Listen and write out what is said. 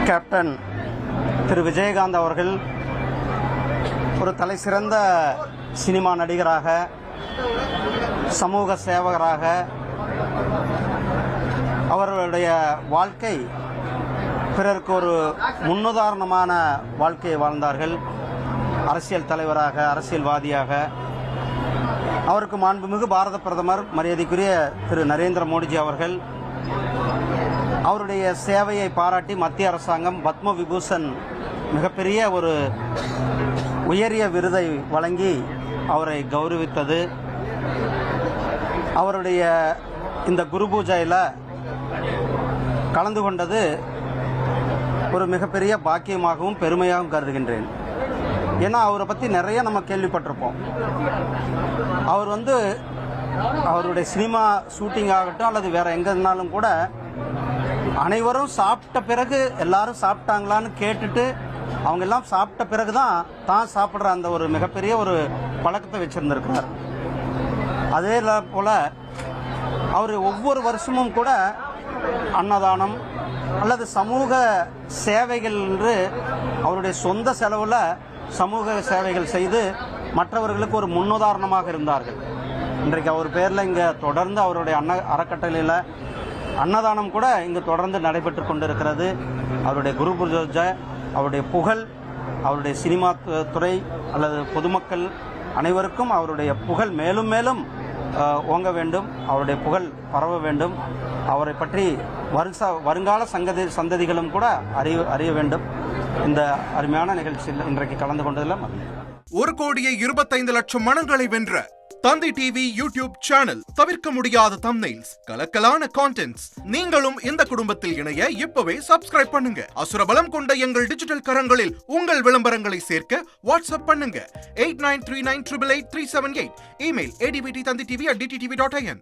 Captain திரு விஜயகாந்த் அவர்கள் ஒரு தலைசிறந்த சினிமா நடிகராக, சமூக சேவகராக அவர்களுடைய வாழ்க்கை பிறருக்கு ஒரு முன்னுதாரணமான வாழ்க்கையை வாழ்ந்தார்கள். அரசியல் தலைவராக, அரசியல்வாதியாக அவருக்கு மாண்புமிகு பாரத பிரதமர் மரியாதைக்குரிய திரு நரேந்திர மோடிஜி அவர்கள் அவருடைய சேவையை பாராட்டி மத்திய அரசாங்கம் பத்ம விபூஷன் மிகப்பெரிய ஒரு உயரிய விருதை வழங்கி அவரை கௌரவித்தது. அவருடைய இந்த குரு பூஜையில் கலந்து கொண்டது ஒரு மிகப்பெரிய பாக்கியமாகவும் பெருமையாகவும் கருதுகின்றேன். ஏன்னா அவரை பற்றி நிறைய நம்ம கேள்விப்பட்டிருப்போம். அவர் அவருடைய சினிமா ஷூட்டிங் ஆகட்டும் அல்லது வேற எங்க இருந்தாலும் கூட அனைவரும் சாப்பிட்ட பிறகு எல்லாரும் சாப்பிட்டாங்களான்னு கேட்டுட்டு அவங்க எல்லாம் சாப்பிட்ட பிறகு தான் சாப்பிட்ற அந்த ஒரு மிகப்பெரிய ஒரு பழக்கத்தை வச்சிருந்திருக்கிறார். அதே போல அவர் ஒவ்வொரு வருஷமும் கூட அன்னதானம் அல்லது சமூக சேவைகள் என்று அவருடைய சொந்த செலவில் சமூக சேவைகள் செய்து மற்றவர்களுக்கு ஒரு முன்னுதாரணமாக இருந்தார்கள். இன்றைக்கு அவர் பேரில் இங்கே தொடர்ந்து அவருடைய அறக்கட்டளையில் அன்னதானம் கூட இங்கு தொடர்ந்து நடைபெற்று கொண்டிருக்கிறது. அவருடைய குரு பூஜை, அவருடைய புகழ், அவருடைய சினிமா துறை அல்லது பொதுமக்கள் அனைவருக்கும் அவருடைய புகழ் மேலும் மேலும் ஓங்க வேண்டும், அவருடைய புகழ் பரவ வேண்டும். அவரை பற்றி வருங்கால சந்ததிகளும் கூட அறிய வேண்டும். இந்த அருமையான நிகழ்ச்சியில் இன்றைக்கு கலந்து கொண்டதில் 1,25,00,000 மனங்களை வென்ற தந்தி டிவி யூடியூப் சேனல். தவிர்க்க முடியாத தம்ப்நெயில்ஸ், கலக்கலான கான்டென்ட்ஸ். நீங்களும் இந்த குடும்பத்தில் இணைய இப்பவே சப்ஸ்கிரைப் பண்ணுங்க. அசுரபலம் கொண்ட எங்கள் டிஜிட்டல் கரங்களில் உங்கள் விளம்பரங்களை சேர்க்க வாட்ஸ்அப் பண்ணுங்க 8939888378. Email advttanditv@dttv.in.